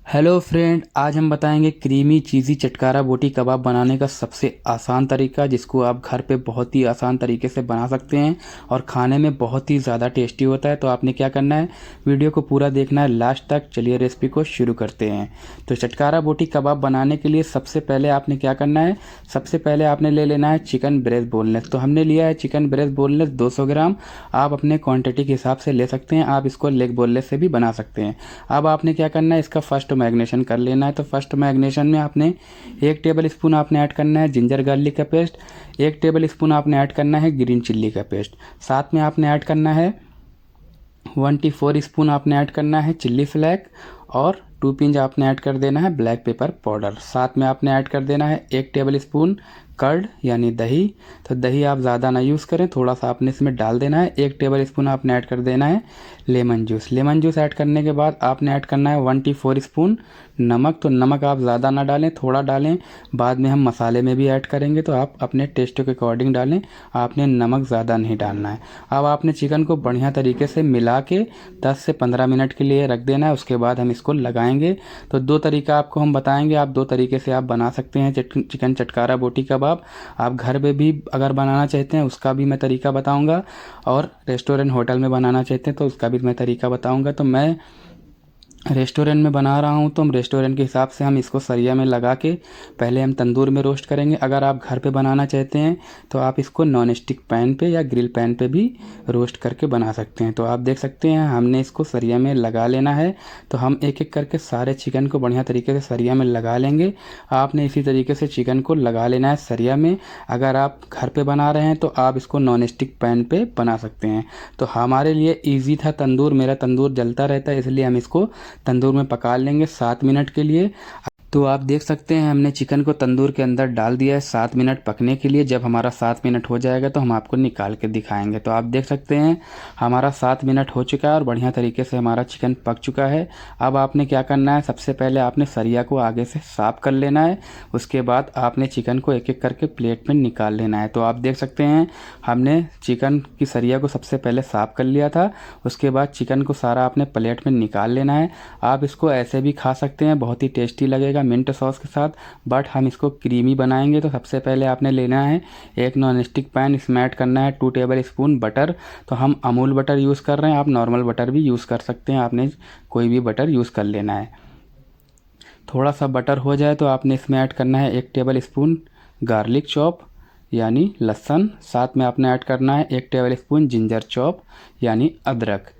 Hello friend, आज हम बताएंगे क्रीमी चीज़ी चटकारा बोटी कबाब बनाने का सबसे आसान तरीका, जिसको आप घर पे बहुत ही आसान तरीके से बना सकते हैं और खाने में बहुत ही ज़्यादा टेस्टी होता है। तो आपने क्या करना है, वीडियो को पूरा देखना है लास्ट तक। चलिए रेसिपी को शुरू करते हैं। तो चटकारा बोटी कबाब बनाने के लिए सबसे पहले आपने क्या करना है, सबसे पहले आपने ले लेना है चिकन ब्रेस्ट बोनलेस। तो हमने लिया है चिकन ब्रेस्ट बोनलेस 200 ग्राम। आप अपने क्वान्टिटी के हिसाब से ले सकते हैं, आप इसको लेग बोनलेस से भी बना सकते हैं। अब आपने क्या करना है, इसका फर्स्ट मैग्नेशन कर लेना है। तो फर्स्ट मैग्नेशन में आपने 1 टेबल स्पून आपने ऐड करना है जिंजर गार्लिक का पेस्ट, 1 टेबल स्पून आपने ऐड करना है ग्रीन चिल्ली का पेस्ट, साथ में आपने ऐड करना है 1 स्पून आपने ऐड करना है चिल्ली फ्लेक, और 2 पिंच आपने ऐड कर देना है ब्लैक पेपर पाउडर। साथ में आपने ऐड कर देना है 1 टेबल स्पून कर्ड यानी दही। तो दही आप ज़्यादा ना यूज़ करें, थोड़ा सा आपने इसमें डाल देना है। 1 टेबल स्पून आपने ऐड कर देना है lemon juice. Lemon juice add करने के बाद आपने ऐड करना है 1 स्पून नमक। तो नमक आप ज़्यादा ना डालें, थोड़ा डालें, बाद में हम मसाले में भी ऐड करेंगे तो आप अपने टेस्ट के अकॉर्डिंग डालें, आपने नमक ज़्यादा नहीं डालना है। अब आपने चिकन को बढ़िया तरीके से मिला के 10 से 15 मिनट के लिए रख देना है, उसके बाद हम इसको लगाएंगे। तो 2 तरीका आपको हम बताएंगे, आप 2 तरीके से आप बना सकते हैं चिकन चटकारा बोटी कबाब। आप घर पे भी अगर बनाना चाहते हैं उसका भी मैं तरीका बताऊंगा, और रेस्टोरेंट होटल में बनाना चाहते हैं तो उसका भी मैं तरीका बताऊंगा। तो मैं रेस्टोरेंट में बना रहा हूँ, तो हम रेस्टोरेंट के हिसाब से हम इसको सरिया में लगा के पहले हम तंदूर में रोस्ट करेंगे। अगर आप घर पे बनाना चाहते हैं तो आप इसको नॉन स्टिक पैन पे या ग्रिल पैन पे भी रोस्ट करके बना सकते हैं। तो आप देख सकते हैं हमने इसको सरिया में लगा लेना है। तो हम एक एक करके सारे चिकन को बढ़िया तरीके से सरिया में लगा लेंगे। आपने इसी तरीके से चिकन को लगा लेना है सरिया में। अगर आप घर पे बना रहे हैं तो आप इसको नॉन स्टिक पैन पे बना सकते हैं। तो हमारे लिए ईजी था तंदूर, मेरा तंदूर जलता रहता है, इसलिए हम इसको तंदूर में पका लेंगे 7 मिनट के लिए। तो आप देख सकते हैं हमने चिकन को तंदूर के अंदर डाल दिया है 7 मिनट पकने के लिए। जब हमारा 7 मिनट हो जाएगा तो हम आपको निकाल के दिखाएंगे। तो आप देख सकते हैं हमारा 7 मिनट हो चुका है और बढ़िया तरीके से हमारा चिकन पक चुका है। अब आपने क्या करना है, सबसे पहले आपने सरिया को आगे से साफ कर लेना है, उसके बाद आपने चिकन को एक एक करके प्लेट में निकाल लेना है। तो आप देख सकते हैं हमने चिकन की सरिया को सबसे पहले साफ कर लिया था, उसके बाद चिकन को सारा आपने प्लेट में निकाल लेना है। आप इसको ऐसे भी खा सकते हैं, बहुत ही टेस्टी लगेगा मिंट सॉस के साथ, बट हम इसको क्रीमी बनाएंगे। तो सबसे पहले आपने लेना है एक नॉन स्टिक पैन, इसमें ऐड करना है 2 टेबल स्पून बटर। तो हम अमूल बटर यूज़ कर रहे हैं, आप नॉर्मल बटर भी यूज़ कर सकते हैं, आपने कोई भी बटर यूज़ कर लेना है। थोड़ा सा बटर हो जाए तो आपने इसमें ऐड करना है 1 टेबल स्पून गार्लिक चॉप यानी लहसुन। साथ में आपने ऐड करना है 1 टेबल स्पून जिंजर चॉप यानी अदरक।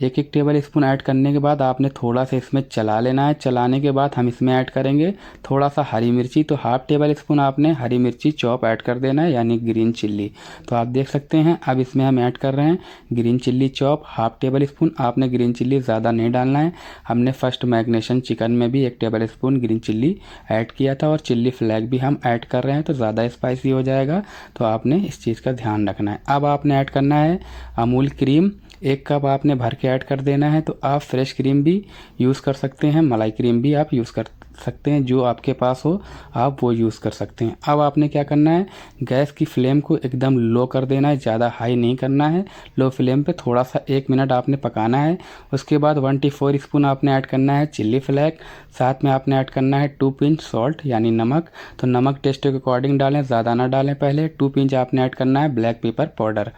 एक एक टेबल स्पून ऐड करने के बाद आपने थोड़ा सा इसमें चला लेना है। चलाने के बाद हम इसमें ऐड करेंगे थोड़ा सा हरी मिर्ची। तो हाफ टेबल स्पून आपने हरी मिर्ची चॉप ऐड कर देना है यानी ग्रीन चिल्ली। तो आप देख सकते हैं अब इसमें हम ऐड कर रहे हैं green chilli chop half table spoon. आपने ग्रीन चिल्ली ज़्यादा नहीं डालना है, हमने फर्स्ट मैग्नेशन चिकन में भी 1 table spoon green chilli add किया था, और चिल्ली फ्लैग भी हम ऐड कर रहे हैं तो ज़्यादा स्पाइसी हो जाएगा, तो आपने इस चीज़ का ध्यान रखना है। अब आपने ऐड करना है अमूल क्रीम, 1 कप आपने भर के ऐड कर देना है। तो आप फ्रेश क्रीम भी यूज़ कर सकते हैं, मलाई क्रीम भी आप यूज़ कर सकते हैं, जो आपके पास हो आप वो यूज़ कर सकते हैं। अब आपने क्या करना है, गैस की फ्लेम को एकदम लो कर देना है, ज़्यादा हाई नहीं करना है, लो फ्लेम पे थोड़ा सा 1 मिनट आपने पकाना है। उसके बाद 1 स्पून आपने ऐड करना है चिल्ली फ्लेक, साथ में आपने ऐड करना है 2 पिंच सॉल्ट यानी नमक। तो नमक टेस्ट के अकॉर्डिंग डालें, ज़्यादा ना डालें। पहले 2 पिंच आपने ऐड करना है ब्लैक पेपर पाउडर।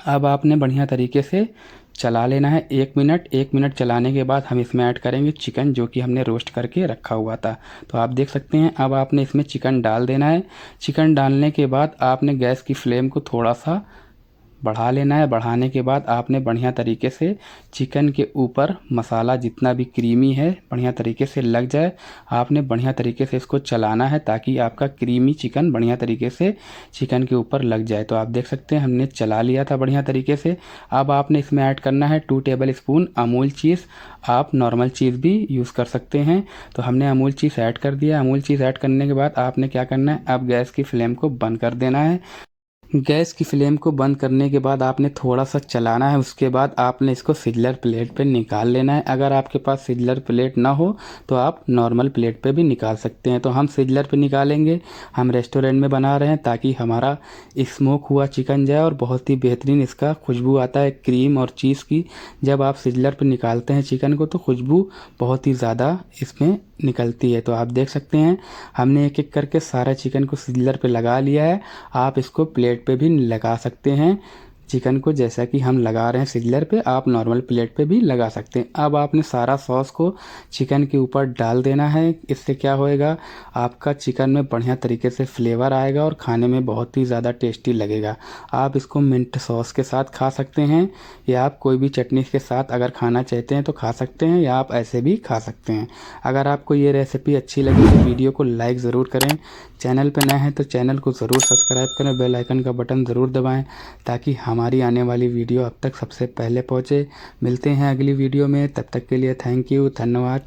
अब आपने बढ़िया तरीके से चला लेना है 1 मिनट चलाने के बाद हम इसमें ऐड करेंगे चिकन, जो कि हमने रोस्ट करके रखा हुआ था। तो आप देख सकते हैं अब आपने इसमें चिकन डाल देना है। चिकन डालने के बाद आपने गैस की फ्लेम को थोड़ा सा बढ़ा लेना है। बढ़ाने के बाद आपने बढ़िया तरीके से चिकन के ऊपर मसाला जितना भी क्रीमी है बढ़िया तरीके से लग जाए। आपने बढ़िया तरीके से इसको चलाना है ताकि आपका क्रीमी चिकन बढ़िया तरीके से चिकन के ऊपर लग जाए। तो आप देख सकते हैं हमने चला लिया था बढ़िया तरीके से। अब आपने इसमें ऐड करना है 2 टेबल स्पून अमूल चीज़, आप नॉर्मल चीज़ भी यूज़ कर सकते हैं। तो हमने अमूल चीज़ ऐड कर दिया। अमूल चीज़ ऐड करने के बाद आपने क्या करना है, अब गैस की फ्लेम को बंद कर देना है। गैस की फ्लेम को बंद करने के बाद आपने थोड़ा सा चलाना है। उसके बाद आपने इसको सिल्वर प्लेट पे निकाल लेना है। अगर आपके पास सिल्वर प्लेट ना हो तो आप नॉर्मल प्लेट पे भी निकाल सकते हैं। तो हम सिल्वर पे निकालेंगे। हम रेस्टोरेंट में बना रहे हैं ताकि हमारा स्मोक हुआ चिकन जाए और बहुत ही बेहतरीन इसका खुशबू आता है क्रीम और चीज़ की। जब आप सिल्वर पे निकालते हैं चिकन को तो खुशबू बहुत ही ज़्यादा इसमें निकलती है। तो आप देख सकते हैं हमने एक एक करके सारा चिकन को सिल्वर पे लगा लिया है। आप इसको प्लेट पे भी लगा सकते हैं। चिकन को जैसा कि हम लगा रहे हैं सिल्वर पे, आप नॉर्मल प्लेट पे भी लगा सकते हैं। अब आपने सारा सॉस को चिकन के ऊपर डाल देना है। इससे क्या होएगा, आपका चिकन में बढ़िया तरीके से फ्लेवर आएगा और खाने में बहुत ही ज़्यादा टेस्टी लगेगा। आप इसको मिंट सॉस के साथ खा सकते हैं या आप कोई भी चटनी के साथ अगर खाना चाहते हैं तो खा सकते हैं, या आप ऐसे भी खा सकते हैं। अगर आपको ये रेसिपी अच्छी लगी तो वीडियो को लाइक ज़रूर करें। चैनल पर नए हैं तो चैनल को ज़रूर सब्सक्राइब करें, बेल आइकन का बटन ज़रूर दबाएं ताकि हमारी आने वाली वीडियो अब तक सबसे पहले पहुंचे। मिलते हैं अगली वीडियो में, तब तक के लिए थैंक यू, धन्यवाद।